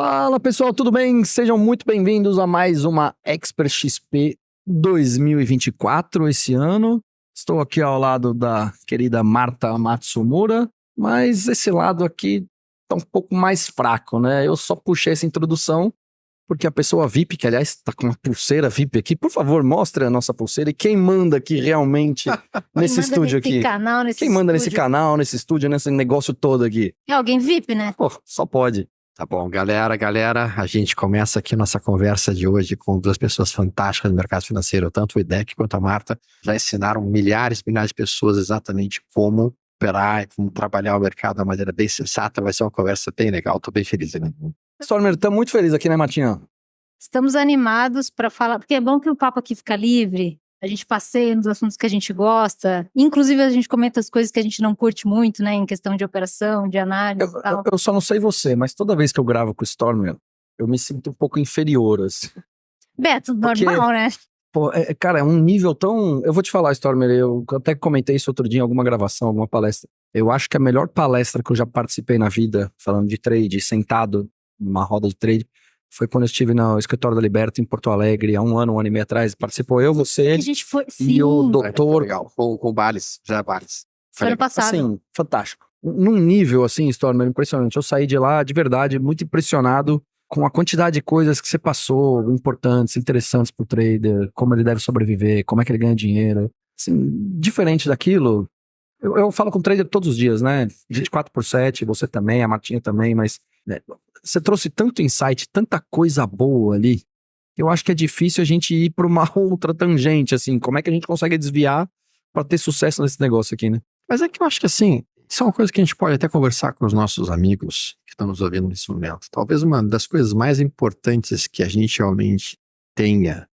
Fala pessoal, tudo bem? Sejam muito bem-vindos a mais uma Expert XP 2024 esse ano. Estou aqui ao lado da querida Marta Matsumura, mas esse lado aqui tá um pouco mais fraco, né? Eu só puxei essa introdução porque a pessoa VIP, que aliás está com uma pulseira VIP aqui, por favor, mostre a nossa pulseira e quem manda aqui realmente nesse estúdio aqui. Quem manda nesse canal, nesse estúdio, nesse negócio todo aqui? É alguém VIP, né? Pô, só pode. Tá bom, galera, a gente começa aqui nossa conversa de hoje com duas pessoas fantásticas no mercado financeiro, tanto o IDEC quanto a Marta, já ensinaram milhares de pessoas exatamente como operar e como trabalhar o mercado de uma maneira bem sensata. Vai ser uma conversa bem legal, tô bem feliz, né? Stormer, estamos muito felizes aqui, né, Martinha? Estamos animados para falar, porque é bom que o papo aqui fica livre, a gente passeia nos assuntos que a gente gosta, inclusive a gente comenta as coisas que a gente não curte muito, né, em questão de operação, de análise e tal. Eu só não sei você, mas toda vez que eu gravo com o Stormer, eu me sinto um pouco inferior, assim. Beto, Porque, normal, né? Pô, cara, é um nível tão... Eu vou te falar, Stormer, eu até comentei isso outro dia em alguma gravação, alguma palestra. Eu acho que a melhor palestra que eu já participei na vida, falando de trade, sentado numa roda de trade, foi quando eu estive no escritório da Liberta em Porto Alegre, há um ano e meio atrás. Participou eu, você A gente foi, e o doutor... Legal, com o Bales, já Bales. Foi ano passado. Assim, fantástico. Num nível, assim, Stormer, impressionante. Eu saí de lá, de verdade, muito impressionado com a quantidade de coisas que você passou, importantes, interessantes pro trader, como ele deve sobreviver, como é que ele ganha dinheiro. Assim, diferente daquilo, eu falo com o trader todos os dias, né? 24/7, você também, a Martinha também, mas né, você trouxe tanto insight, tanta coisa boa ali, eu acho que é difícil a gente ir para uma outra tangente, assim, como é que a gente consegue desviar para ter sucesso nesse negócio aqui, né? Mas é que eu acho que assim, isso é uma coisa que a gente pode até conversar com os nossos amigos que estão nos ouvindo nesse momento. Talvez uma das coisas mais importantes que a gente realmente tenha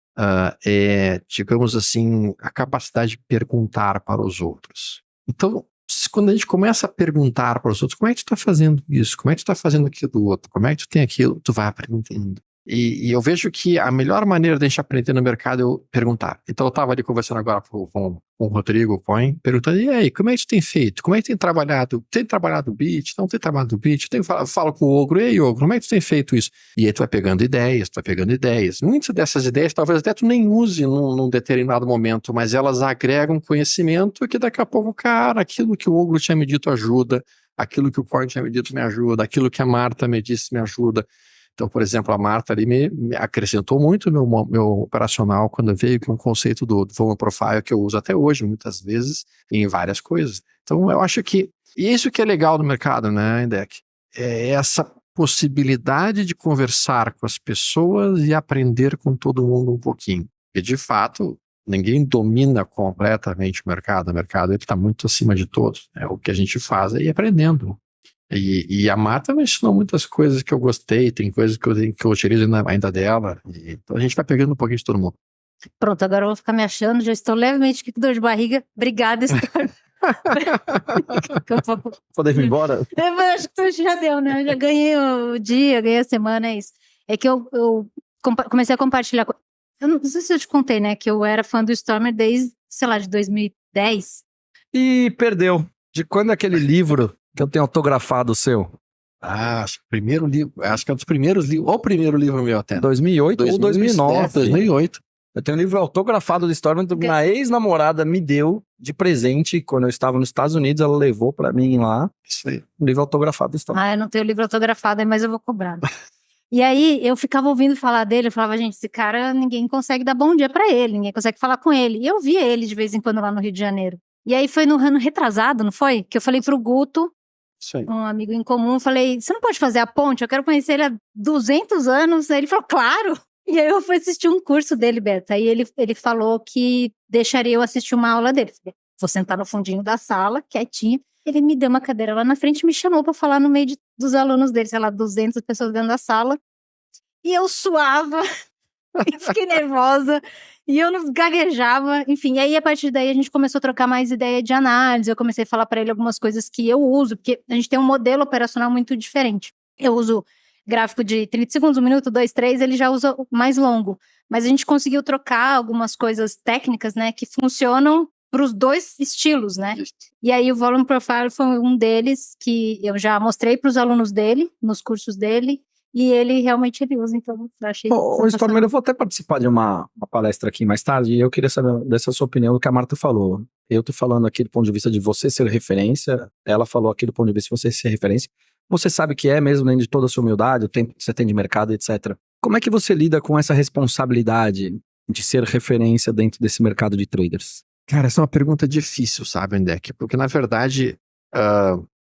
é, digamos assim, a capacidade de perguntar para os outros. Então, quando a gente começa a perguntar para os outros, como é que tu está fazendo isso? Como é que tu está fazendo aquilo do outro? Como é que tu tem aquilo? Tu vai aprendendo. E eu vejo que a melhor maneira de a gente aprender no mercado é eu perguntar. Então eu estava ali conversando agora com o Rodrigo Cohen, perguntando, e aí, como é que tu tem feito? Como é que tem trabalhado? Tem trabalhado o BIT? Não tem trabalhado o BIT? Falo com o Ogro, e aí, Ogro, como é que tu tem feito isso? E aí tu vai pegando ideias. Muitas dessas ideias talvez até tu nem use num determinado momento, mas elas agregam conhecimento que daqui a pouco, cara, aquilo que o Ogro tinha me dito ajuda, aquilo que o Cohen tinha me dito me ajuda, aquilo que a Marta me disse me ajuda. Então, por exemplo, a Marta ali me acrescentou muito meu operacional quando veio com o conceito do Volume Profile, que eu uso até hoje, muitas vezes, em várias coisas. Então, eu acho que isso que é legal no mercado, né, IDEC? É essa possibilidade de conversar com as pessoas e aprender com todo mundo um pouquinho. E, de fato, ninguém domina completamente o mercado. O mercado está muito acima de todos. Né? O que a gente faz é ir aprendendo. E a Marta me ensinou muitas coisas que eu gostei, tem coisas que eu utilizo ainda dela, então a gente vai pegando um pouquinho de todo mundo. Pronto, agora eu vou ficar me achando, já estou levemente com dor de barriga. Obrigada, Stormer. Poder ir embora? Eu acho que já deu, né? Eu já ganhei o dia, ganhei a semana, é isso. É que eu comecei a compartilhar. Eu não sei se eu te contei, né? Que eu era fã do Stormer desde, sei lá, de 2010. E perdeu. De quando é aquele livro que eu tenho autografado o seu? Acho que o primeiro livro, acho que é um dos primeiros livros, ou o primeiro livro meu até. 2008 ou 2009. 2008. Eu tenho um livro autografado do Stormer, minha ex-namorada me deu de presente quando eu estava nos Estados Unidos, ela levou pra mim lá. Isso aí. Um livro autografado do Stormer. Ah, eu não tenho livro autografado, mas eu vou cobrar. E aí, eu ficava ouvindo falar dele, eu falava, gente, esse cara, ninguém consegue dar bom dia pra ele, ninguém consegue falar com ele. E eu via ele de vez em quando lá no Rio de Janeiro. E aí foi no ano retrasado, não foi? Que eu falei pro Guto, um amigo em comum, falei, você não pode fazer a ponte? Eu quero conhecer ele há 200 anos. Aí ele falou, claro! E aí eu fui assistir um curso dele, Beto. Aí ele falou que deixaria eu assistir uma aula dele. Vou sentar no fundinho da sala, quietinho. Ele me deu uma cadeira lá na frente e me chamou pra falar no meio dos alunos dele, sei lá, 200 pessoas dentro da sala. E eu suava, e fiquei nervosa, e eu não gaguejava, enfim. E aí, a partir daí, a gente começou a trocar mais ideia de análise, eu comecei a falar pra ele algumas coisas que eu uso, porque a gente tem um modelo operacional muito diferente. Eu uso gráfico de 30 segundos, 1 minuto, 2, 3, ele já usa mais longo. Mas a gente conseguiu trocar algumas coisas técnicas, né, que funcionam para os dois estilos, né? Isso. E aí o Volume Profile foi um deles que eu já mostrei para os alunos dele, nos cursos dele, E ele realmente ele usa, então eu achei Stormer, sensacional. eu vou até participar de uma palestra aqui mais tarde e eu queria saber dessa sua opinião do que a Marta falou. Eu tô falando aqui do ponto de vista de você ser referência, ela falou aqui do ponto de vista de você ser referência. Você sabe que é mesmo dentro de toda a sua humildade, o tempo que você tem de mercado, etc. Como é que você lida com essa responsabilidade de ser referência dentro desse mercado de traders? Cara, essa é uma pergunta difícil, sabe, Andek? Porque, na verdade,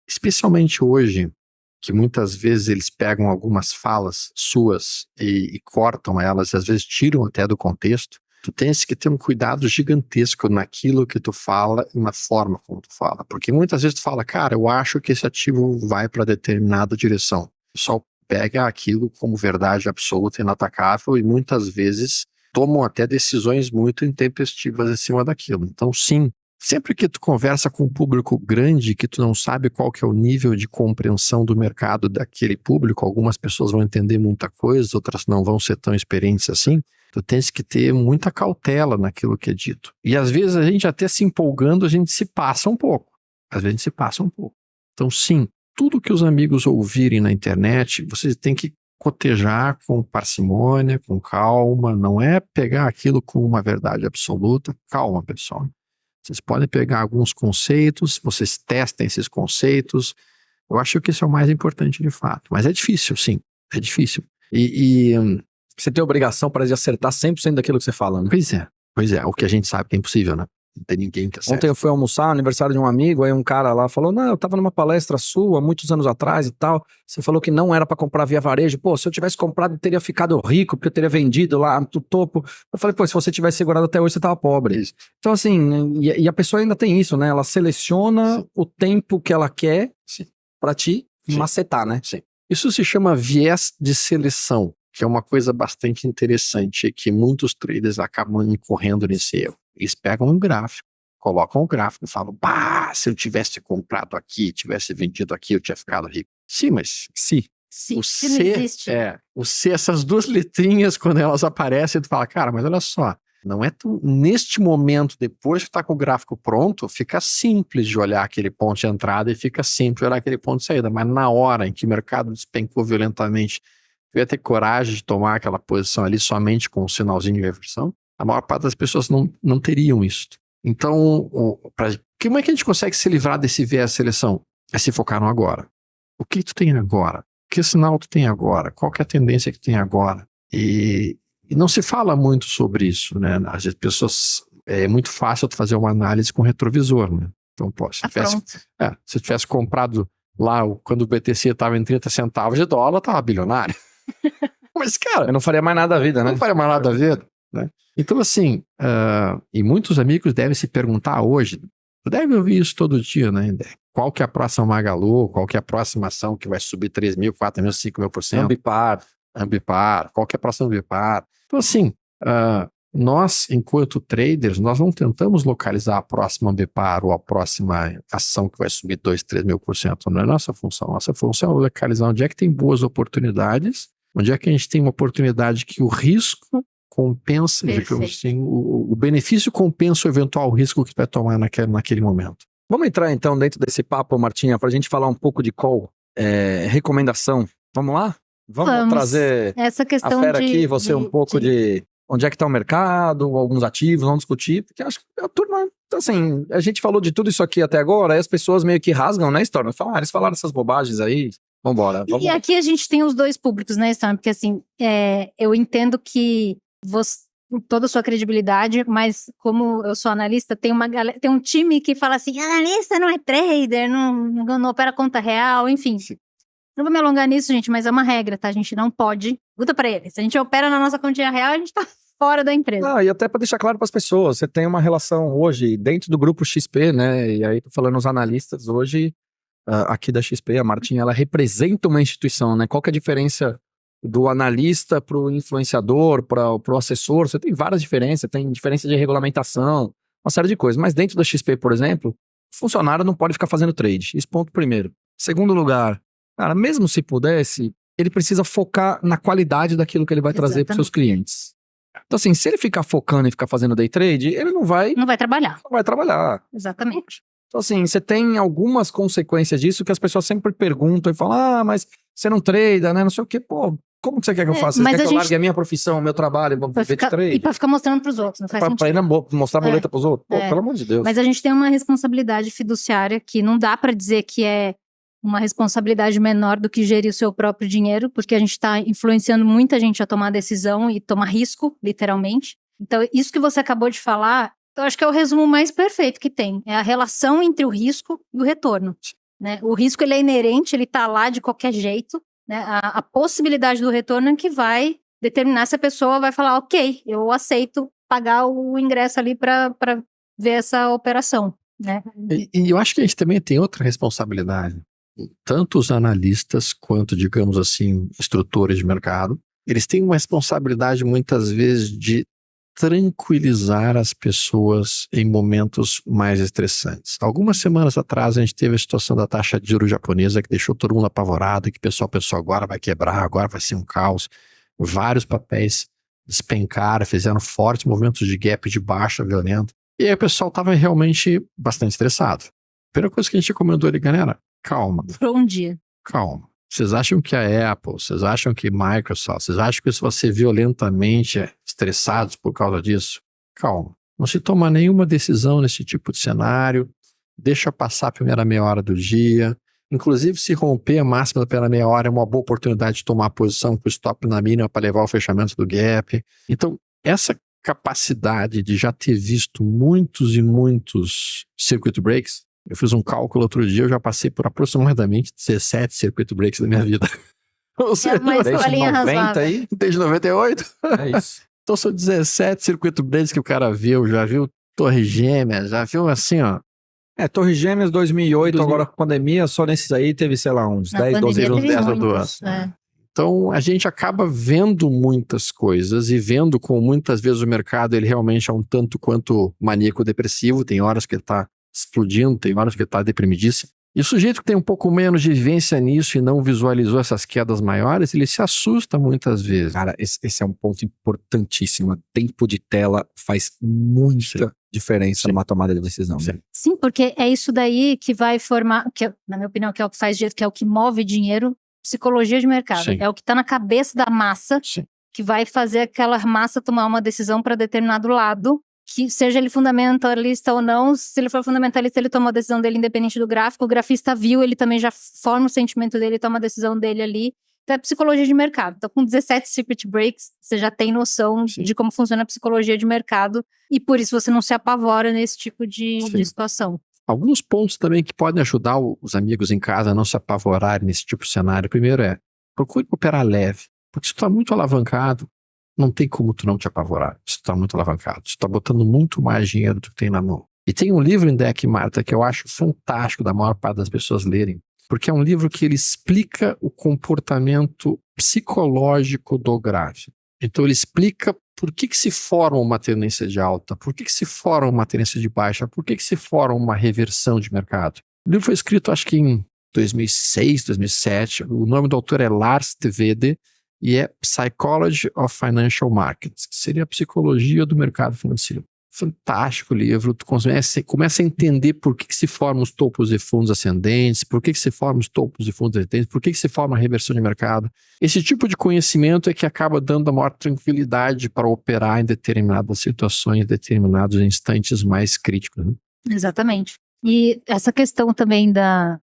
especialmente hoje, que muitas vezes eles pegam algumas falas suas e cortam elas, às vezes tiram até do contexto, tu tens que ter um cuidado gigantesco naquilo que tu fala e na forma como tu fala. Porque muitas vezes tu fala, cara, eu acho que esse ativo vai para determinada direção. O pessoal pega aquilo como verdade absoluta e inatacável e muitas vezes tomam até decisões muito intempestivas em cima daquilo. Então, sim, sempre que tu conversa com um público grande, que tu não sabe qual que é o nível de compreensão do mercado daquele público, algumas pessoas vão entender muita coisa, outras não vão ser tão experientes assim, tu tens que ter muita cautela naquilo que é dito. E às vezes a gente até se empolgando, a gente se passa um pouco. Às vezes a gente se passa um pouco. Então, sim, tudo que os amigos ouvirem na internet, vocês têm que cotejar com parcimônia, com calma, não é pegar aquilo como uma verdade absoluta. Calma, pessoal. Vocês podem pegar alguns conceitos, vocês testem esses conceitos. Eu acho que isso é o mais importante de fato. Mas é difícil, sim. É difícil. Você tem a obrigação para acertar 100% daquilo que você fala, né? Pois é. O que a gente sabe que é impossível, né? Não tem ninguém que acerte. Ontem eu fui almoçar, aniversário de um amigo, aí um cara lá falou, não, eu tava numa palestra sua, muitos anos atrás e tal, você falou que não era pra comprar via varejo, pô, se eu tivesse comprado eu teria ficado rico, porque eu teria vendido lá no topo. Eu falei, pô, se você tivesse segurado até hoje, você tava pobre. Isso. Então assim, e a pessoa ainda tem isso, né, ela seleciona o tempo que ela quer pra te macetar, né? Sim. Isso se chama viés de seleção, que é uma coisa bastante interessante, que muitos traders acabam incorrendo nesse erro. Eles pegam um gráfico, colocam o gráfico e falam, se eu tivesse comprado aqui, tivesse vendido aqui, eu tinha ficado rico. Sim, mas Sim, o não C, existe. o C, essas duas letrinhas, quando elas aparecem, tu fala, cara, mas olha só, não é tão, neste momento, depois que tá com o gráfico pronto, fica simples de olhar aquele ponto de entrada e fica simples de olhar aquele ponto de saída, mas na hora em que o mercado despencou violentamente, eu ia ter coragem de tomar aquela posição ali somente com um sinalzinho de reversão, a maior parte das pessoas não teriam isso. Então, como é que a gente consegue se livrar desse viés de seleção? É se focar no agora. O que tu tem agora? Que sinal tu tem agora? Qual que é a tendência que tu tem agora? E não se fala muito sobre isso, né? As pessoas, é muito fácil tu fazer uma análise com retrovisor, né? Então, se eu tivesse comprado lá, quando o BTC estava em 30 centavos de dólar, tava bilionário. Mas, cara, Eu não faria mais nada da vida, né? não faria mais nada da vida, né? Então, assim, e muitos amigos devem se perguntar hoje, tu deve ouvir isso todo dia, né? Qual que é a próxima Magalu, qual que é a próxima ação que vai subir 3 mil, 4 mil, 5 mil %? Ambipar, qual que é a próxima Ambipar? Então, assim, nós, enquanto traders, nós não tentamos localizar a próxima Ambipar ou a próxima ação que vai subir 2, 3 mil %. Não é nossa função. Nossa função é localizar onde é que tem boas oportunidades, onde é que a gente tem uma oportunidade que o risco compensa, assim, o benefício compensa o eventual risco que tu vai tomar naquele momento. Vamos entrar então dentro desse papo, Martinha, pra gente falar um pouco de call, recomendação. Vamos lá? Vamos trazer essa questão a fera aqui, você um pouco de onde é que tá o mercado, alguns ativos, vamos discutir, porque acho que a turma, assim, a gente falou de tudo isso aqui até agora, aí as pessoas meio que rasgam, né, Storm? Eles falaram essas bobagens aí, vambora. E aqui a gente tem os dois públicos, né, Storm? Porque assim, eu entendo que você, toda a sua credibilidade, mas como eu sou analista, tem um time que fala assim, analista não é trader, não opera conta real, enfim. Não vou me alongar nisso, gente, mas é uma regra, tá? A gente não pode. Pergunta pra ele. Se a gente opera na nossa continha real, a gente tá fora da empresa. E até pra deixar claro pras pessoas, você tem uma relação hoje dentro do grupo XP, né? E aí tô falando os analistas hoje, aqui da XP, a Martinha, ela representa uma instituição, né? Qual que é a diferença do analista pro influenciador, pro assessor? Você tem várias diferenças, tem diferença de regulamentação, uma série de coisas. Mas dentro da XP, por exemplo, o funcionário não pode ficar fazendo trade. Isso ponto primeiro. Segundo lugar, cara, mesmo se pudesse, ele precisa focar na qualidade daquilo que ele vai trazer para seus clientes. Então, assim, se ele ficar focando e ficar fazendo day trade, ele não vai trabalhar. Não vai trabalhar. Exatamente. Então, assim, você tem algumas consequências disso que as pessoas sempre perguntam e falam, mas você não trada, né? Não sei o quê. Pô, como que você quer que eu faça? Você mas quer a que eu gente- largue a minha profissão, o meu trabalho, vou viver de trade? E pra ficar mostrando pros outros, não faz Pra sentido. ir mostrar boleta pros outros? Pô, pelo amor de Deus. Mas a gente tem uma responsabilidade fiduciária que não dá pra dizer que é uma responsabilidade menor do que gerir o seu próprio dinheiro, porque a gente está influenciando muita gente a tomar decisão e tomar risco, literalmente. Então, isso que você acabou de falar, eu acho que é o resumo mais perfeito que tem. É a relação entre o risco e o retorno, né? O risco, ele é inerente, ele tá lá de qualquer jeito, né? A possibilidade do retorno é que vai determinar se a pessoa vai falar, ok, eu aceito pagar o ingresso ali para ver essa operação, né? E eu acho que a gente também tem outra responsabilidade. Tanto os analistas quanto, digamos assim, instrutores de mercado, eles têm uma responsabilidade muitas vezes de tranquilizar as pessoas em momentos mais estressantes. Algumas semanas atrás a gente teve a situação da taxa de juros japonesa que deixou todo mundo apavorado, que o pessoal pensou agora vai quebrar, agora vai ser um caos. Vários papéis despencaram, fizeram fortes movimentos de gap de baixa violenta. E aí o pessoal estava realmente bastante estressado. A primeira coisa que a gente recomendou ali, galera, calma. Por um dia. Calma. Vocês acham que a Apple, vocês acham que Microsoft, vocês acham que isso vai ser violentamente estressados por causa disso? Calma. Não se toma nenhuma decisão nesse tipo de cenário. Deixa passar a primeira meia hora do dia. Inclusive, se romper a máxima da primeira meia hora é uma boa oportunidade de tomar posição com o stop na mínima para levar o fechamento do gap. Então, essa capacidade de já ter visto muitos e muitos circuit breaks, eu fiz um cálculo outro dia, eu já passei por aproximadamente 17 circuit breaks da minha vida. Ou seja, uma escolinha 90 razoável. aí, desde 98. é isso. Então são 17 circuit breaks que o cara viu, já viu Torre Gêmeas, já viu assim, ó. Torre Gêmeas 2008, 2000. agora com a pandemia, só nesses aí teve, sei lá, uns Na 10, 12 pandemia anos. teve 10 ou muitos, 12. Então a gente acaba vendo muitas coisas e vendo como muitas vezes o mercado ele realmente é um tanto quanto maníaco depressivo, tem horas que ele está explodindo, tem horas que ele está deprimidíssimo. E o sujeito que tem um pouco menos de vivência nisso e não visualizou essas quedas maiores, ele se assusta muitas vezes. Cara, esse é um ponto importantíssimo. Tempo de tela faz muita diferença numa tomada de decisão. Sim. Sim, porque é isso daí que vai formar, que na minha opinião, que é o que faz dinheiro, que é o que move dinheiro, psicologia de mercado. Sim. É o que está na cabeça da massa, Sim. que vai fazer aquela massa tomar uma decisão para determinado lado, que seja ele fundamentalista ou não. Se ele for fundamentalista, ele toma a decisão dele independente do gráfico. O grafista viu, ele também já forma o sentimento dele, toma a decisão dele ali. Então é psicologia de mercado. Então com 17 circuit breaks, você já tem noção de como funciona a psicologia de mercado e por isso você não se apavora nesse tipo de situação. Alguns pontos também que podem ajudar os amigos em casa a não se apavorarem nesse tipo de cenário. Primeiro procure operar leve, porque se tu está muito alavancado, não tem como tu não te apavorar. Se tu está muito alavancado, tu está botando muito mais dinheiro do que tem na mão. E tem um livro em deck, Marta, que eu acho fantástico da maior parte das pessoas lerem, porque é um livro que ele explica o comportamento psicológico do gráfico. Então ele explica por que se forma uma tendência de alta, por que se forma uma tendência de baixa, por que se forma uma reversão de mercado. O livro foi escrito, acho que em 2006, 2007. O nome do autor é Lars Tvede e é Psychology of Financial Markets, que seria a psicologia do mercado financeiro. Fantástico livro, tu começa a entender por que se formam os topos e fundos ascendentes, por que se formam os topos e fundos ascendentes, por que se forma a reversão de mercado. Esse tipo de conhecimento é que acaba dando a maior tranquilidade para operar em determinadas situações, em determinados instantes mais críticos. Né? Exatamente. E essa questão também da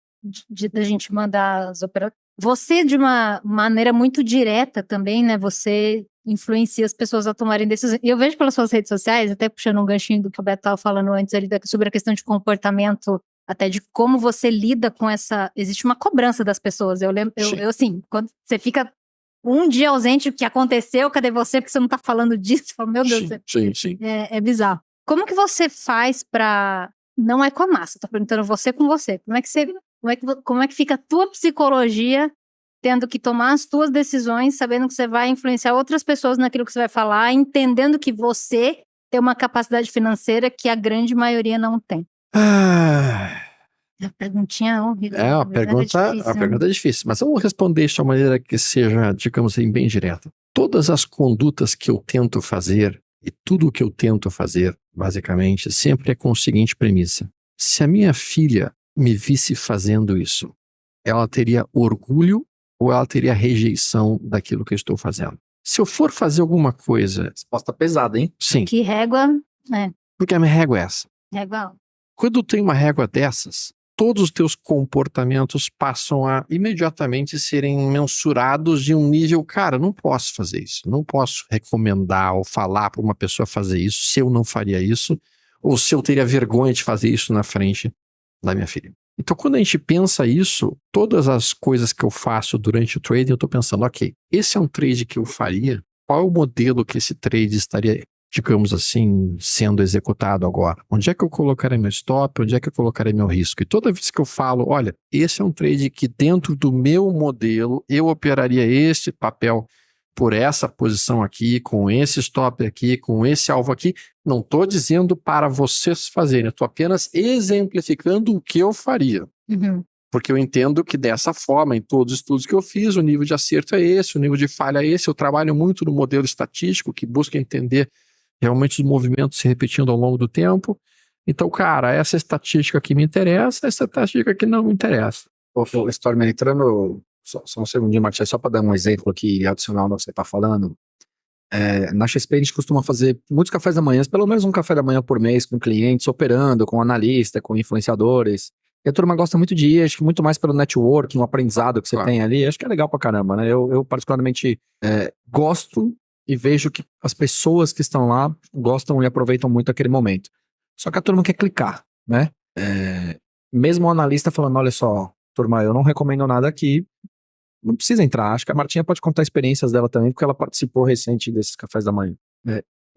gente mandar as operações. Você, de uma maneira muito direta também, né? Você influencia as pessoas a tomarem decisões. E eu vejo pelas suas redes sociais, até puxando um ganchinho do que o Beto estava falando antes ali, sobre a questão de comportamento, até de como você lida com essa... Existe uma cobrança das pessoas. Eu lembro, eu assim, quando você fica um dia ausente, o que aconteceu, cadê você? Porque você não tá falando disso. Você fala, meu Deus. Sim. É bizarro. Como que você faz pra... Não é com a massa, tô perguntando você com você. Como é que fica a tua psicologia tendo que tomar as tuas decisões, sabendo que você vai influenciar outras pessoas naquilo que você vai falar, entendendo que você tem uma capacidade financeira que a grande maioria não tem? A perguntinha é horrível. É uma pergunta difícil, mas vamos responder isso de uma maneira que seja, digamos assim, bem direta. Todas as condutas que eu tento fazer e tudo o que eu tento fazer, basicamente, sempre é com a seguinte premissa. Se a minha filha me visse fazendo isso, ela teria orgulho ou ela teria rejeição daquilo que eu estou fazendo. Se eu for fazer alguma coisa... Resposta pesada, hein? Sim, Que régua, porque a minha régua é essa. régua. Quando tem uma régua dessas, todos os teus comportamentos passam a imediatamente serem mensurados de um nível, cara, não posso fazer isso, não posso recomendar ou falar para uma pessoa fazer isso se eu não faria isso, ou se eu teria vergonha de fazer isso na frente da minha filha. Então, quando a gente pensa isso, todas as coisas que eu faço durante o trading, eu estou pensando, ok, esse é um trade que eu faria, qual é o modelo que esse trade estaria, digamos assim, sendo executado agora? Onde é que eu colocaria meu stop? Onde é que eu colocaria meu risco? E toda vez que eu falo, olha, esse é um trade que dentro do meu modelo, eu operaria esse papel por essa posição aqui, com esse stop aqui, com esse alvo aqui, não estou dizendo para vocês fazerem, eu estou apenas exemplificando o que eu faria. Uhum. Porque eu entendo que dessa forma, em todos os estudos que eu fiz, o nível de acerto é esse, o nível de falha é esse, eu trabalho muito no modelo estatístico, que busca entender realmente os movimentos se repetindo ao longo do tempo. Então, cara, essa estatística aqui me interessa, essa estatística aqui não me interessa. Ô, Stormer, entrando, só um segundinho, Marcelo, só para dar um exemplo aqui adicional no que você está falando. Na XP a gente costuma fazer muitos cafés da manhã, pelo menos um café da manhã por mês com clientes, operando, com analista, com influenciadores. E a turma gosta muito de ir, acho que muito mais pelo networking, o aprendizado que você Claro. tem ali. Acho que é legal pra caramba, né? Eu particularmente gosto e vejo que as pessoas que estão lá gostam e aproveitam muito aquele momento. Só que a turma quer clicar, né? Mesmo o analista falando, olha só, turma, eu não recomendo nada aqui, não precisa entrar. Acho que a Martinha pode contar experiências dela também, porque ela participou recente desses cafés da manhã.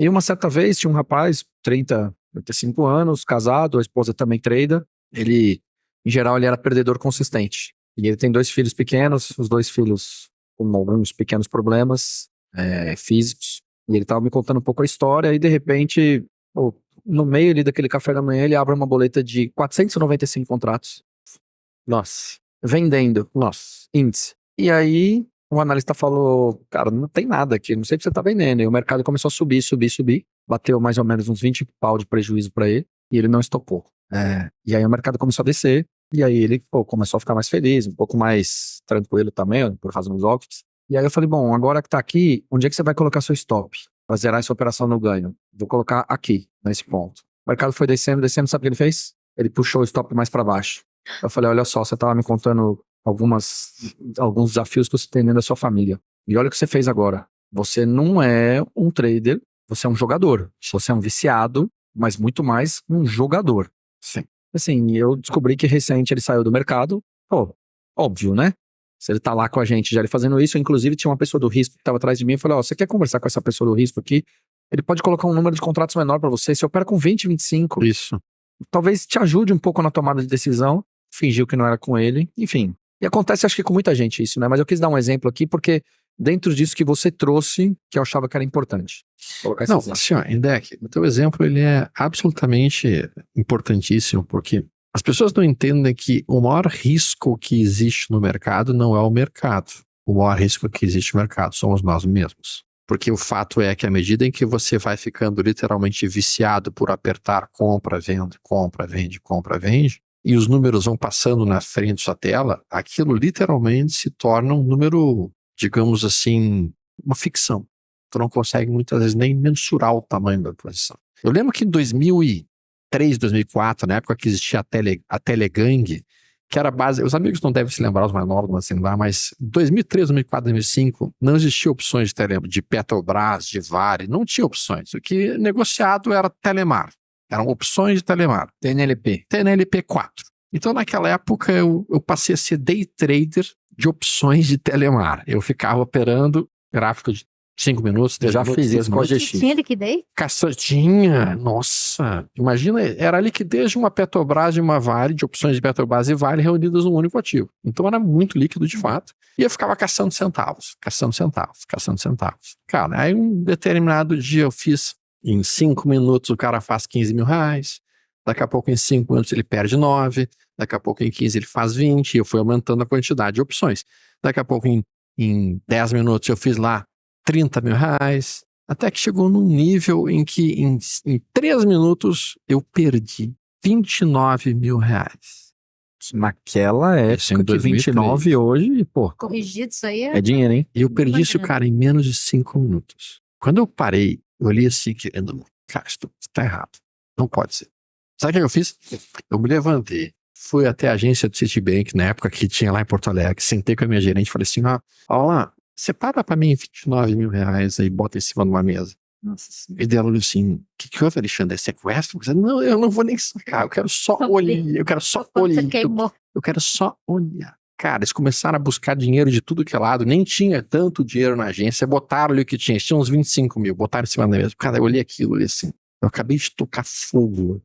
E uma certa vez tinha um rapaz, 35 anos, casado, a esposa também trader. Ele, em geral, ele era perdedor consistente. E ele tem 2 filhos pequenos, os 2 filhos com alguns pequenos problemas físicos. E ele estava me contando um pouco a história e, de repente, no meio ali daquele café da manhã, ele abre uma boleta de 495 contratos. Nossa. Vendendo. Nossa. Índice. E aí, o analista falou, cara, não tem nada aqui, não sei o que você tá vendendo. E o mercado começou a subir. Bateu mais ou menos uns 20 pau de prejuízo para ele. E ele não estopou. E aí o mercado começou a descer. E aí ele começou a ficar mais feliz, um pouco mais tranquilo também, por razões óbvias. E aí eu falei, bom, agora que tá aqui, onde é que você vai colocar seu stop? Pra zerar essa operação no ganho. Vou colocar aqui, nesse ponto. O mercado foi descendo, sabe o que ele fez? Ele puxou o stop mais para baixo. Eu falei, olha só, você tava me contando alguns desafios que você tem dentro da sua família. E olha o que você fez agora. Você não é um trader, você é um jogador. Você é um viciado, mas muito mais um jogador. Sim. Assim, eu descobri que recente ele saiu do mercado. Óbvio, né? Se ele tá lá com a gente já ele fazendo isso, inclusive tinha uma pessoa do risco que tava atrás de mim e falei, você quer conversar com essa pessoa do risco aqui? Ele pode colocar um número de contratos menor para você. Se eu opera com 20, 25, Isso. talvez te ajude um pouco na tomada de decisão. Fingiu que não era com ele, enfim. E acontece acho que com muita gente isso, né? Mas eu quis dar um exemplo aqui porque dentro disso que você trouxe, que eu achava que era importante. Não, assim, ó, Indec, o teu exemplo ele é absolutamente importantíssimo, porque as pessoas não entendem que o maior risco que existe no mercado não é o mercado. O maior risco que existe no mercado somos nós mesmos. Porque o fato é que à medida em que você vai ficando literalmente viciado por apertar compra, vende, compra, vende, compra, vende, e os números vão passando na frente da sua tela, aquilo literalmente se torna um número, digamos assim, uma ficção. Tu não consegue muitas vezes nem mensurar o tamanho da posição. Eu lembro que em 2003, 2004, na época que existia a Telegang, que era base, os amigos não devem se lembrar, os mais novos não se lembrar, mas em 2003, 2004, 2005, não existia opções de Petrobras, de Vale, não tinha opções. O que negociado era Telemar. Eram opções de Telemar. TNLP 4. Então, naquela época, eu passei a ser day trader de opções de Telemar. Eu ficava operando gráfico de 5 minutos, 10 já minutos, fiz isso com a GX. Tinha liquidez? Caçadinha, nossa. Imagina, era a liquidez de uma Petrobras e uma Vale, de opções de Petrobras e Vale reunidas num único ativo. Então era muito líquido de fato. E eu ficava caçando centavos. Cara, aí um determinado dia eu fiz, em 5 minutos o cara faz 15 mil reais, daqui a pouco em 5 minutos ele perde 9, daqui a pouco em 15 ele faz 20, e eu fui aumentando a quantidade de opções. Daqui a pouco em 10 minutos eu fiz lá 30 mil reais, até que chegou num nível em que em 3 minutos eu perdi 29 mil reais. Naquela Isso em época de 29 hoje, pô, Corrigido isso aí é dinheiro, hein? E eu perdi isso, cara, em menos de 5 minutos. Quando eu parei, eu olhei assim, querendo, cara, isso tá errado. Não pode ser. Sabe o que eu fiz? Eu me levantei, fui até a agência do Citibank, na época que tinha lá em Porto Alegre, sentei com a minha gerente e falei assim, ó lá, separa pra mim 29 mil reais aí, bota em cima de uma mesa. Nossa senhora. E dela olhou assim, o que houve, Alexandre? É sequestro? Eu falei, não, eu não vou nem sacar, eu quero só olhar, eu quero só Quando olhar. você queimou. Eu quero só olhar. Cara, eles começaram a buscar dinheiro de tudo que é lado, nem tinha tanto dinheiro na agência, botaram ali o que tinha, tinha uns 25 mil, botaram em cima da mesa. Cara, eu olhei aquilo, olhei assim, eu acabei de tocar fogo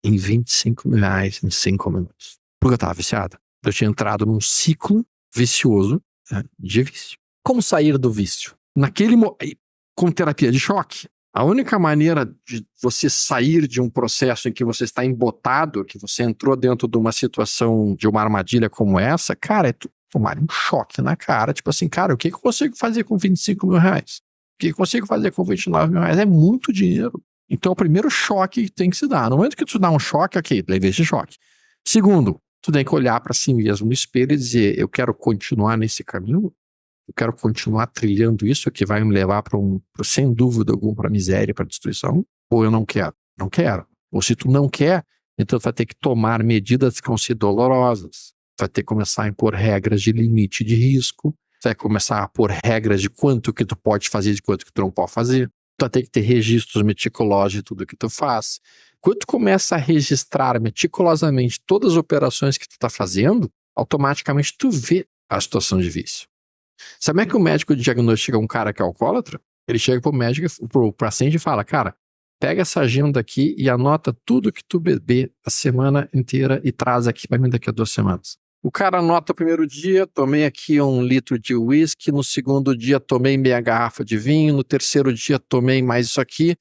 em 25 mil reais em 5 minutos. Porque eu tava viciado. Eu tinha entrado num ciclo vicioso, né, de vício. Como sair do vício? Com terapia de choque. A única maneira de você sair de um processo em que você está embotado, que você entrou dentro de uma situação, de uma armadilha como essa, cara, é tomar um choque na cara. Tipo assim, cara, o que eu consigo fazer com 25 mil reais? O que eu consigo fazer com 29 mil reais? É muito dinheiro. Então, o primeiro choque tem que se dar. No momento que tu dá um choque, ok, levei esse choque. Segundo, tu tem que olhar para si mesmo no espelho e dizer, eu quero continuar nesse caminho? Eu quero continuar trilhando isso que vai me levar sem dúvida alguma, para miséria, para destruição? Ou eu não quero? Não quero. Ou se tu não quer, então tu vai ter que tomar medidas que vão ser dolorosas. Vai ter que começar a impor regras de limite de risco. Vai começar a pôr regras de quanto que tu pode fazer e de quanto que tu não pode fazer. Tu vai ter que ter registros meticulosos de tudo que tu faz. Quando tu começa a registrar meticulosamente todas as operações que tu tá fazendo, automaticamente tu vê a situação de vício. Sabe como é que o médico diagnostica um cara que é alcoólatra? Ele chega pro paciente e fala, cara, pega essa agenda aqui e anota tudo que tu beber a semana inteira e traz aqui pra mim daqui a 2 semanas. O cara anota o primeiro dia, tomei aqui 1 litro de uísque, no segundo dia tomei meia garrafa de vinho, no terceiro dia tomei mais isso aqui,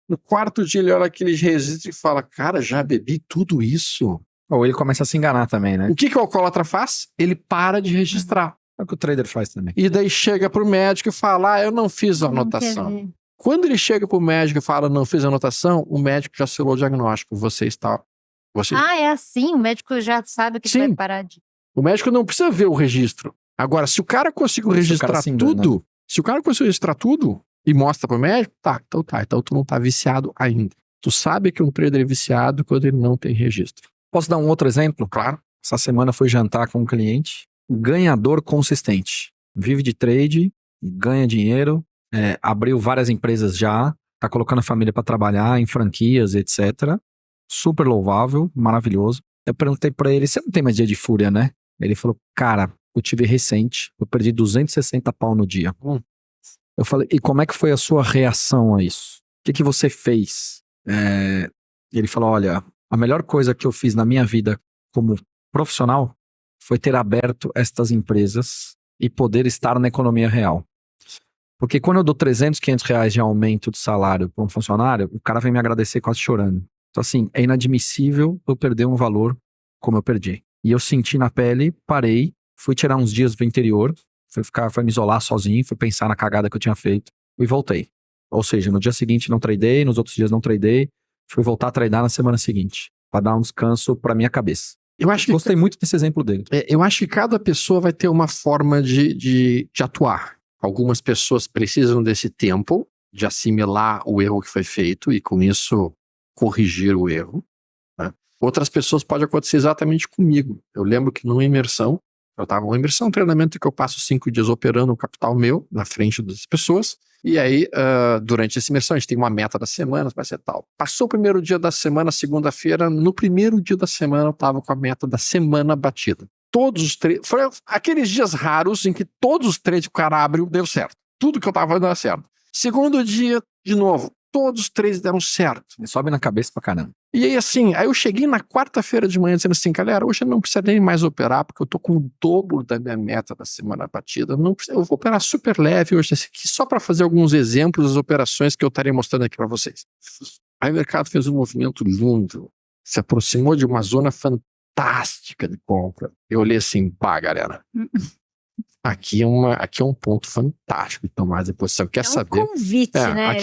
no quarto dia ele olha aquele registro e fala, cara, já bebi tudo isso? Ou ele começa a se enganar também, né? O que o alcoólatra faz? Ele para de registrar. É o que o trader faz também. E daí chega pro médico e fala, eu não fiz a anotação. Quando ele chega pro médico e fala, não fiz a anotação, o médico já selou o diagnóstico. Ah, é assim? O médico já sabe que vai parar de... O médico não precisa ver o registro. Agora, se o cara conseguiu registrar tudo, se o cara conseguiu registrar tudo e mostra pro médico, então tu não tá viciado ainda. Tu sabe que um trader é viciado quando ele não tem registro. Posso dar um outro exemplo? Claro. Essa semana fui jantar com um cliente, ganhador consistente. Vive de trade, ganha dinheiro, abriu várias empresas já, tá colocando a família para trabalhar em franquias, etc. Super louvável, maravilhoso. Eu perguntei para ele, você não tem mais dia de fúria, né? Ele falou, cara, eu tive recente, eu perdi 260 pau no dia. Eu falei, e como é que foi a sua reação a isso? O que você fez? Ele falou, olha, a melhor coisa que eu fiz na minha vida como profissional foi ter aberto estas empresas e poder estar na economia real. Porque quando eu dou 300, 500 reais de aumento de salário para um funcionário, o cara vem me agradecer quase chorando. Então assim, é inadmissível eu perder um valor como eu perdi. E eu senti na pele, parei, fui tirar uns dias do interior, fui me isolar sozinho, fui pensar na cagada que eu tinha feito e voltei. Ou seja, no dia seguinte não tradei, nos outros dias não tradei, fui voltar a tradar na semana seguinte, para dar um descanso para minha cabeça. Gostei muito desse exemplo dele. Eu acho que cada pessoa vai ter uma forma de atuar. Algumas pessoas precisam desse tempo de assimilar o erro que foi feito e com isso corrigir o erro, né? Outras pessoas pode acontecer exatamente comigo. Eu lembro que numa imersão, um treinamento que eu passo 5 dias operando um capital meu na frente das pessoas. E aí, durante essa imersão, a gente tem uma meta da semana, vai ser tal. Passou o primeiro dia da semana, segunda-feira, no primeiro dia da semana eu estava com a meta da semana batida. Todos os trades, foram aqueles dias raros em que todos os trades que o cara abriu deu certo. Tudo que eu estava fazendo deu certo. Segundo dia, de novo, todos os trades deram certo. Sobe na cabeça pra caramba. E aí assim, eu cheguei na quarta-feira de manhã dizendo assim, galera, hoje eu não preciso nem mais operar, porque eu tô com o dobro da minha meta da semana batida. Eu vou operar super leve hoje, aqui, só para fazer alguns exemplos das operações que eu estarei mostrando aqui para vocês. Aí o mercado fez um movimento lindo, se aproximou de uma zona fantástica de compra. Eu olhei assim, pá, galera, aqui é um ponto fantástico de tomar de posição. Quer saber? É um convite, né?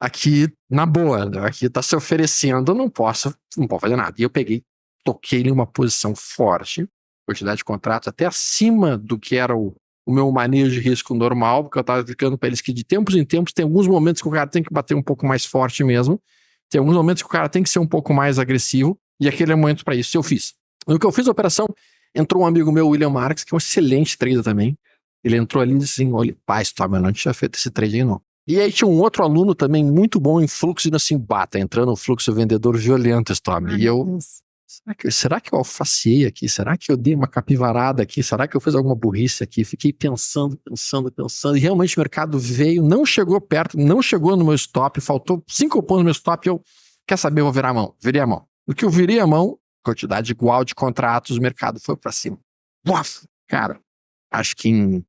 Aqui, na boa, aqui tá se oferecendo, não posso fazer nada. E eu peguei, toquei ele em uma posição forte, quantidade de contratos até acima do que era o meu manejo de risco normal, porque eu estava explicando para eles que de tempos em tempos tem alguns momentos que o cara tem que bater um pouco mais forte mesmo, tem alguns momentos que o cara tem que ser um pouco mais agressivo, e aquele é o momento para isso. Eu fiz. No que eu fiz a operação, entrou um amigo meu, William Marks, que é um excelente trader também. Ele entrou ali e disse assim, olha, pai, Storm, eu não tinha feito esse trade aí não. E aí tinha um outro aluno também muito bom em fluxo, e assim, tá entrando um fluxo vendedor violento, Storm. E eu, será que eu alfaciei aqui? Será que eu dei uma capivarada aqui? Será que eu fiz alguma burrice aqui? Fiquei pensando, e realmente o mercado veio, não chegou perto, não chegou no meu stop, faltou 5 pontos no meu stop, e eu, quer saber, eu vou virar a mão. Virei a mão. No que eu virei a mão, quantidade igual de contratos, o mercado foi pra cima. Uaf! Cara, acho que em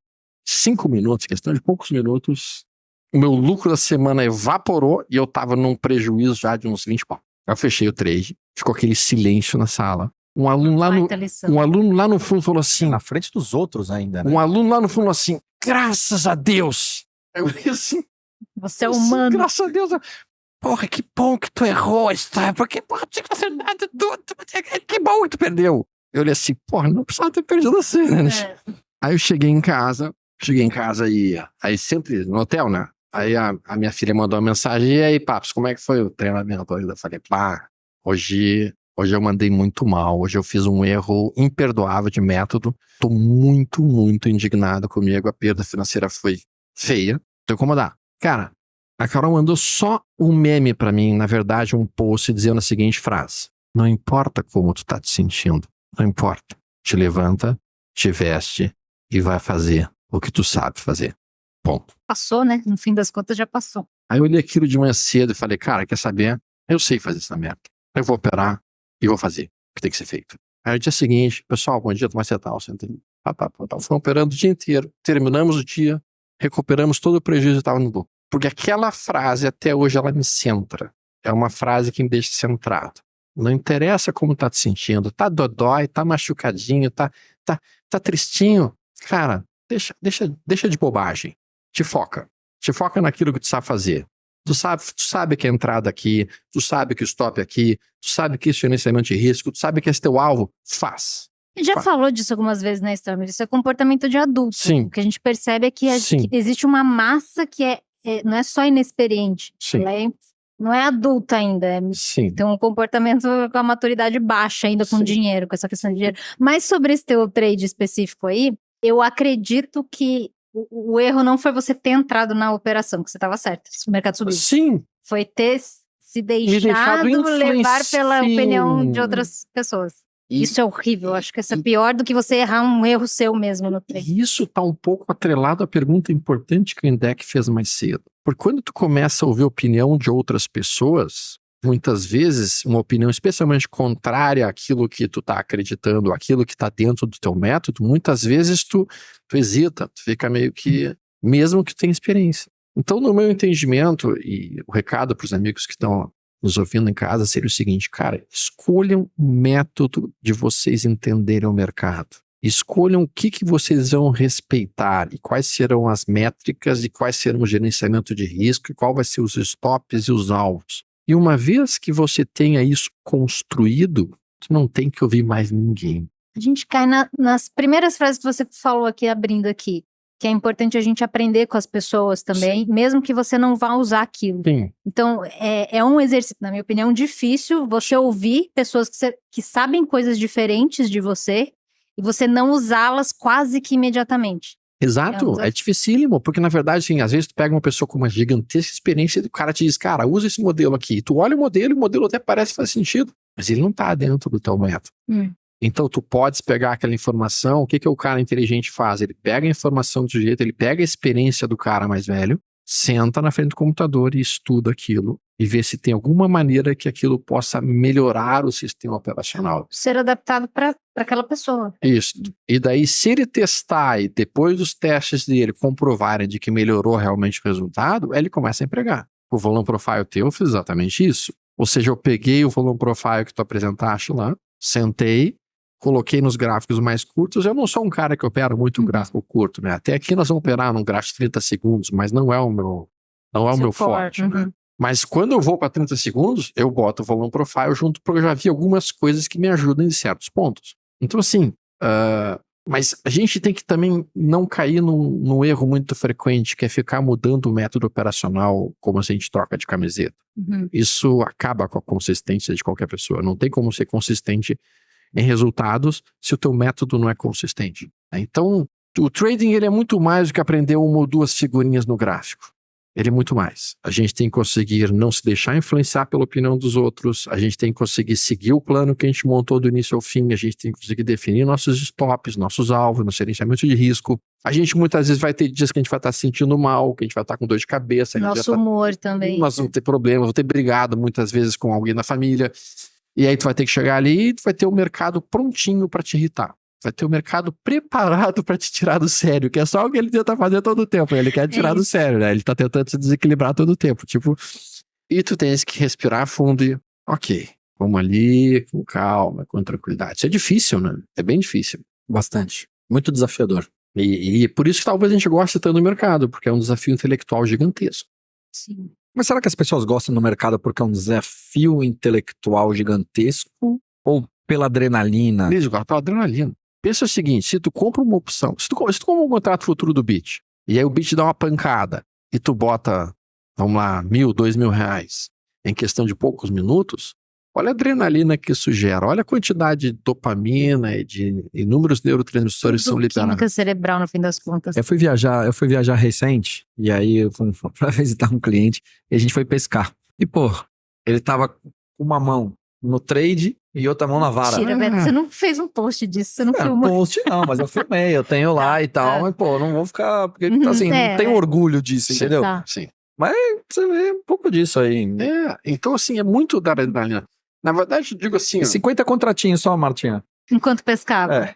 5 minutos, questão de poucos minutos, o meu lucro da semana evaporou e eu tava num prejuízo já de uns 20 pau. Eu fechei o trade, ficou aquele silêncio na sala. Um aluno lá no fundo falou assim... Na frente dos outros ainda, né? Um aluno lá no fundo falou assim, graças a Deus! Eu falei assim... Você é humano. Graças a Deus... Porra, que bom que tu errou, Storm, porque, porra, tinha que fazer nada, que bom que tu perdeu. Eu olhei assim, porra, não precisava ter perdido assim, né? Aí eu cheguei em casa e aí sempre no hotel, né? Aí a minha filha mandou uma mensagem, e aí, Papos, como é que foi o treinamento? Eu falei, pá, hoje eu mandei muito mal, hoje eu fiz um erro imperdoável de método, tô muito, muito indignado comigo, a perda financeira foi feia, tô incomodado. Cara, a Carol mandou só um meme pra mim, na verdade um post dizendo a seguinte frase, não importa como tu tá te sentindo, não importa, te levanta, te veste e vai fazer o que tu sabe fazer. Ponto. Passou, né? No fim das contas já passou. Aí eu olhei aquilo de manhã cedo e falei, cara, quer saber? Eu sei fazer essa merda. Eu vou operar e vou fazer o que tem que ser feito. Aí no dia seguinte, pessoal, bom dia, Tomás Cetal. Fomos operando o dia inteiro. Terminamos o dia, recuperamos todo o prejuízo que estava no lucro. Porque aquela frase, até hoje, ela me centra. É uma frase que me deixa centrado. Não interessa como tá te sentindo. Tá dodói, tá machucadinho, tá tristinho. Cara, deixa de bobagem. Te foca naquilo que tu sabe fazer. Tu sabe que a entrada aqui, tu sabe que o stop aqui, tu sabe que isso é gerenciamento de risco, tu sabe que esse teu alvo, faz. Já falou disso algumas vezes, né, Storm? Isso é comportamento de adulto. Sim. O que a gente percebe é que existe uma massa que não é só inexperiente. Sim. Ela não é adulta ainda. Sim. Tem um comportamento com a maturidade baixa ainda com dinheiro, com essa questão de dinheiro. Mas sobre esse teu trade específico aí, eu acredito que o erro não foi você ter entrado na operação, que você estava certo, o mercado subiu. Sim. Foi ter se deixado levar pela opinião de outras pessoas. Isso é horrível, acho que isso é pior do que você errar um erro seu mesmo no trade. E isso está um pouco atrelado à pergunta importante que o Indec fez mais cedo. Porque quando tu começa a ouvir a opinião de outras pessoas, muitas vezes uma opinião especialmente contrária àquilo que tu está acreditando, àquilo que está dentro do teu método, muitas vezes tu hesita, tu fica meio que, mesmo que tenha experiência. Então, no meu entendimento, e o recado para os amigos que estão nos ouvindo em casa seria o seguinte, cara, escolham um método de vocês entenderem o mercado. Escolham o que vocês vão respeitar e quais serão as métricas e quais serão o gerenciamento de risco e qual vai ser os stops e os alvos. E uma vez que você tenha isso construído, você não tem que ouvir mais ninguém. A gente cai nas primeiras frases que você falou aqui, abrindo aqui, que é importante a gente aprender com as pessoas também, mesmo que você não vá usar aquilo. Sim. Então, é um exercício, na minha opinião, difícil você ouvir pessoas que sabem coisas diferentes de você e você não usá-las quase que imediatamente. Exato, é dificílimo, porque na verdade, assim, às vezes tu pega uma pessoa com uma gigantesca experiência e o cara te diz, cara, usa esse modelo aqui. Tu olha o modelo até parece que faz sentido, mas ele não tá dentro do teu método. Então tu podes pegar aquela informação, o que o cara inteligente faz? Ele pega a informação do sujeito, ele pega a experiência do cara mais velho, senta na frente do computador e estuda aquilo e vê se tem alguma maneira que aquilo possa melhorar o sistema operacional. Ser adaptado para aquela pessoa. Isso. E daí, se ele testar e depois dos testes dele comprovarem de que melhorou realmente o resultado, ele começa a empregar. O Volume Profile teu fez exatamente isso. Ou seja, eu peguei o Volume Profile que tu apresentaste lá, sentei, coloquei nos gráficos mais curtos. Eu não sou um cara que opera muito gráfico curto, né? Até aqui nós vamos operar num gráfico de 30 segundos, mas não é o meu forte, né? Mas quando eu vou para 30 segundos, eu boto o volume profile junto, porque eu já vi algumas coisas que me ajudam em certos pontos. Então, assim, mas a gente tem que também não cair num erro muito frequente, que é ficar mudando o método operacional como se a gente troca de camiseta. Isso acaba com a consistência de qualquer pessoa. Não tem como ser consistente em resultados se o teu método não é consistente. Então, o trading ele é muito mais do que aprender uma ou duas figurinhas no gráfico. Ele é muito mais. A gente tem que conseguir não se deixar influenciar pela opinião dos outros, a gente tem que conseguir seguir o plano que a gente montou do início ao fim, a gente tem que conseguir definir nossos stops, nossos alvos, nosso gerenciamento de risco. A gente muitas vezes vai ter dias que a gente vai estar se sentindo mal, que a gente vai estar com dor de cabeça. Nosso humor também. Nós vamos ter problema, vamos ter brigado muitas vezes com alguém na família. E aí tu vai ter que chegar ali e tu vai ter o mercado prontinho para te irritar. Vai ter o mercado preparado para te tirar do sério, que é só o que ele tenta fazer todo o tempo. Ele quer tirar do sério, né? Ele tá tentando se desequilibrar todo o tempo. Tipo, e tu tens que respirar fundo e, ok, vamos ali, com calma, com tranquilidade. Isso é difícil, né? É bem difícil. Bastante. Muito desafiador. E por isso que talvez a gente goste tanto do mercado, porque é um desafio intelectual gigantesco. Sim. Mas será que as pessoas gostam do mercado porque é um desafio intelectual gigantesco? Ou pela adrenalina? Eles gostam pela adrenalina. Pensa o seguinte, se tu compra uma opção, se tu compra um contrato futuro do Bit, e aí o Bit dá uma pancada, e tu bota, vamos lá, R$1.000, R$2.000 em questão de poucos minutos, olha a adrenalina que isso gera, olha a quantidade de dopamina e de inúmeros neurotransmissores que são liberados. Química cerebral, no fim das contas. Eu fui viajar recente, e aí eu fui pra visitar um cliente, e a gente foi pescar. E, pô, ele tava com uma mão no trade e outra mão na vara. Mentira, Beto, você não fez um post disso, você não filmou. Post não, mas eu filmei, eu tenho lá e tal, mas pô, não vou ficar, porque assim, não tenho orgulho disso, entendeu? Tá. Sim. Mas você vê um pouco disso aí. Então assim, é muito da adrenalina. Na verdade, eu digo assim... 50 contratinhos só, Martinha. Enquanto pescava.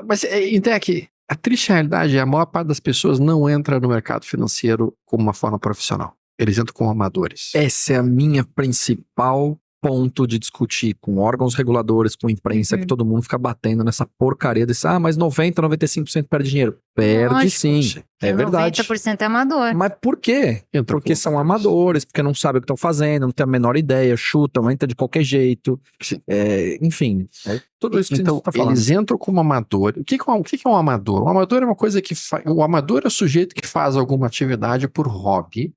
Mas então é que a triste realidade é a maior parte das pessoas não entra no mercado financeiro como uma forma profissional. Eles entram como amadores. Essa é a minha principal ponto de discutir com órgãos reguladores, com imprensa, que todo mundo fica batendo nessa porcaria desse, mas 90, 95% perde dinheiro. Perde. Lógico, sim, é verdade. 90% é amador. Mas por quê? Porque são amadores, porque não sabem o que estão fazendo, não tem a menor ideia, chutam, entra de qualquer jeito. Enfim, tudo isso que então, você tá falando. Eles entram como amador. O que é um amador? Um amador é uma coisa que o amador é o sujeito que faz alguma atividade por hobby.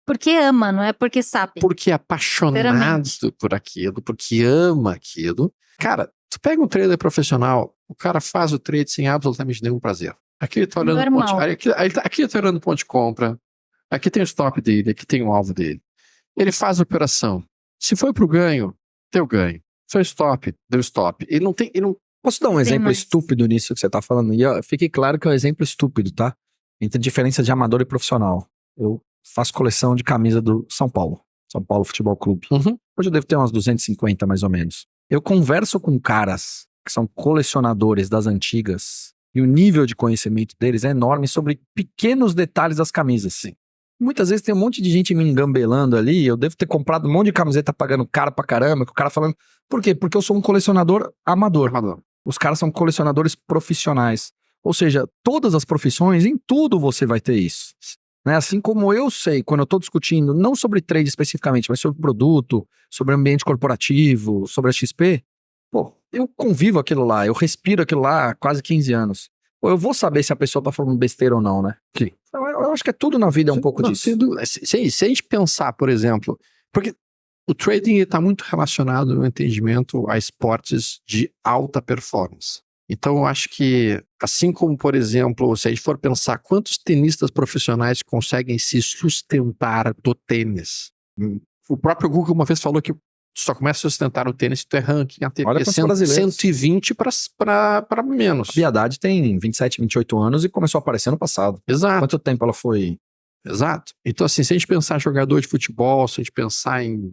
Porque ama, não é porque sabe. Porque é apaixonado por aquilo, porque ama aquilo. Cara, tu pega um trader profissional, o cara faz o trade sem absolutamente nenhum prazer. Aqui ele tá olhando aqui ele tá olhando o ponto de compra, aqui tem o stop dele, aqui tem o alvo dele. Ele faz a operação. Se foi pro ganho, deu ganho. Foi stop, deu stop. Ele não tem... Posso dar um exemplo estúpido nisso que você tá falando? E fique claro que é um exemplo estúpido, tá? Entre diferença de amador e profissional. Eu faço coleção de camisa do São Paulo Futebol Clube. Hoje eu devo ter umas 250 mais ou menos. Eu converso com caras que são colecionadores das antigas e o nível de conhecimento deles é enorme sobre pequenos detalhes das camisas. Sim. Muitas vezes tem um monte de gente me engambelando ali, eu devo ter comprado um monte de camiseta pagando caro pra caramba, que o cara falando... Por quê? Porque eu sou um colecionador amador. Os caras são colecionadores profissionais. Ou seja, todas as profissões, em tudo você vai ter isso. Né? Assim como eu sei, quando eu estou discutindo, não sobre trade especificamente, mas sobre produto, sobre ambiente corporativo, sobre a XP, pô, eu convivo aquilo lá, eu respiro aquilo lá há quase 15 anos. Pô, eu vou saber se a pessoa está falando besteira ou não, né? Sim. Então, eu acho que é tudo na vida um pouco disso. Se a gente pensar, por exemplo, porque o trading está muito relacionado no entendimento a esportes de alta performance. Então, eu acho que, assim como, por exemplo, se a gente for pensar quantos tenistas profissionais conseguem se sustentar do tênis. O próprio Google uma vez falou que só começa a sustentar o tênis se tu é ranking ATP 120 para menos. A Biadade tem 27, 28 anos e começou a aparecer no passado. Exato. Quanto tempo ela foi? Exato. Então, assim, se a gente pensar em jogador de futebol, se a gente pensar em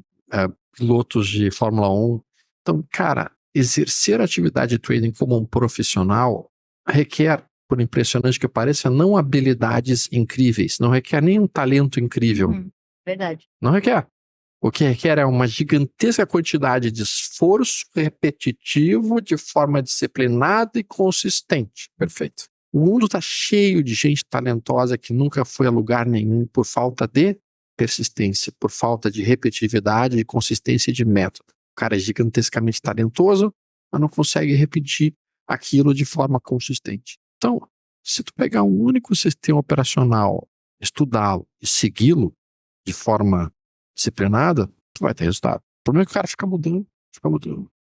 pilotos de Fórmula 1, então, cara... Exercer a atividade de trading como um profissional requer, por impressionante que pareça, não habilidades incríveis, não requer nem um talento incrível. Verdade. Não requer. O que requer é uma gigantesca quantidade de esforço repetitivo de forma disciplinada e consistente. Perfeito. O mundo está cheio de gente talentosa que nunca foi a lugar nenhum por falta de persistência, por falta de repetitividade e consistência de método. O cara é gigantescamente talentoso, mas não consegue repetir aquilo de forma consistente. Então, se tu pegar um único sistema operacional, estudá-lo e segui-lo de forma disciplinada, tu vai ter resultado. O problema é que o cara fica mudando.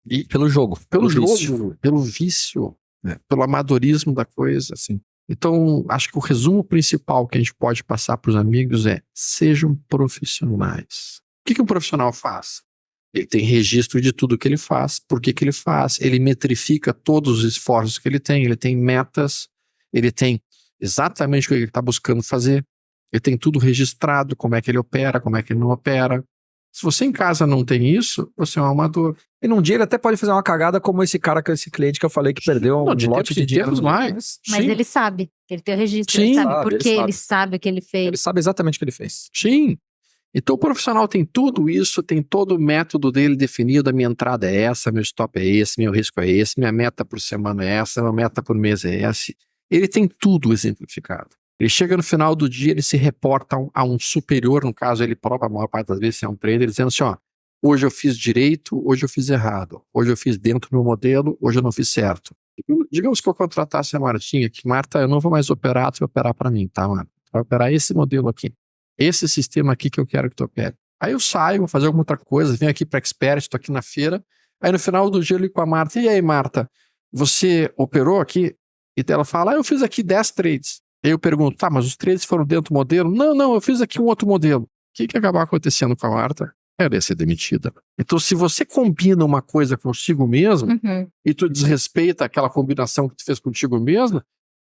E Pelo jogo. pelo vício. jogo, pelo vício, né? Pelo amadorismo da coisa, assim. Então, acho que o resumo principal que a gente pode passar para os amigos é: sejam profissionais. O que um profissional faz? Ele tem registro de tudo que ele faz, por que ele faz, ele metrifica todos os esforços que ele tem metas, ele tem exatamente o que ele está buscando fazer, ele tem tudo registrado, como é que ele opera, como é que ele não opera. Se você em casa não tem isso, você é um amador. E num dia ele até pode fazer uma cagada como esse cliente que eu falei que perdeu um lote de dinheiro. Mais. Mas Sim. ele sabe, ele tem o registro, Sim. ele sabe Sabe, por ele que sabe. ele sabe o que ele fez. Ele sabe exatamente o que ele fez. Sim. Então o profissional tem tudo isso, tem todo o método dele definido, a minha entrada é essa, meu stop é esse, meu risco é esse, minha meta por semana é essa, minha meta por mês é essa. Ele tem tudo exemplificado. Ele chega no final do dia, ele se reporta a um superior, no caso ele próprio, a maior parte das vezes é um trader, dizendo assim, ó, hoje eu fiz direito, hoje eu fiz errado, hoje eu fiz dentro do meu modelo, hoje eu não fiz certo. Digamos que eu contratasse a Martinha, que Marta, eu não vou mais operar, tu vai operar para mim, tá, Marta? Tu vai operar esse modelo aqui. Esse sistema aqui que eu quero que tu opere. Aí eu saio, vou fazer alguma outra coisa, venho aqui para Expert, tô aqui na feira, aí no final do dia eu ligo com a Marta, e aí Marta, você operou aqui? E ela fala, eu fiz aqui 10 trades. Aí eu pergunto, tá, mas os trades foram dentro do modelo? Não, eu fiz aqui um outro modelo. O que acabou acontecendo com a Marta? Ela ia ser demitida. Então se você combina uma coisa consigo mesmo, e tu desrespeita aquela combinação que tu fez contigo mesmo,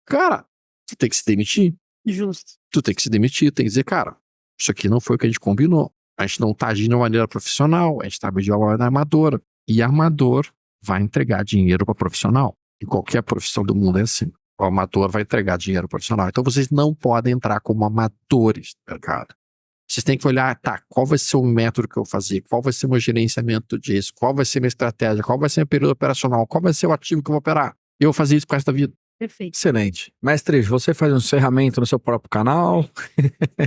cara, tu tem que se demitir. Justo. Tu tem que se demitir, tem que dizer, cara, isso aqui não foi o que a gente combinou. A gente não tá agindo de uma maneira profissional, a gente tá agindo de uma maneira amadora. E amador vai entregar dinheiro para profissional. Em qualquer profissão do mundo é assim. O amador vai entregar dinheiro para profissional. Então vocês não podem entrar como amadores no mercado. Vocês têm que olhar, tá, qual vai ser o método que eu vou fazer, qual vai ser o meu gerenciamento disso, qual vai ser a minha estratégia, qual vai ser o período operacional, qual vai ser o ativo que eu vou operar. Eu vou fazer isso pro resto da vida. Perfeito. Excelente. Mestre, você faz um encerramento no seu próprio canal?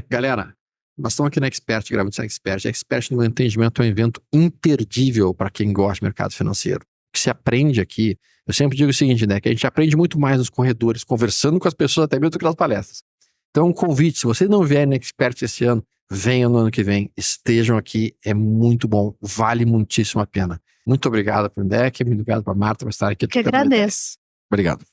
Galera, nós estamos aqui na Expert, gravando isso na Expert. A Expert, no meu entendimento, é um evento imperdível para quem gosta de mercado financeiro. O que se aprende aqui, eu sempre digo o seguinte, né, que a gente aprende muito mais nos corredores, conversando com as pessoas até mesmo do que nas palestras. Então, um convite, se vocês não vierem na Expert esse ano, venham no ano que vem, estejam aqui, é muito bom, vale muitíssimo a pena. Muito obrigado para o Indec, muito obrigado para a Marta por estar aqui. Que agradeço. Obrigado.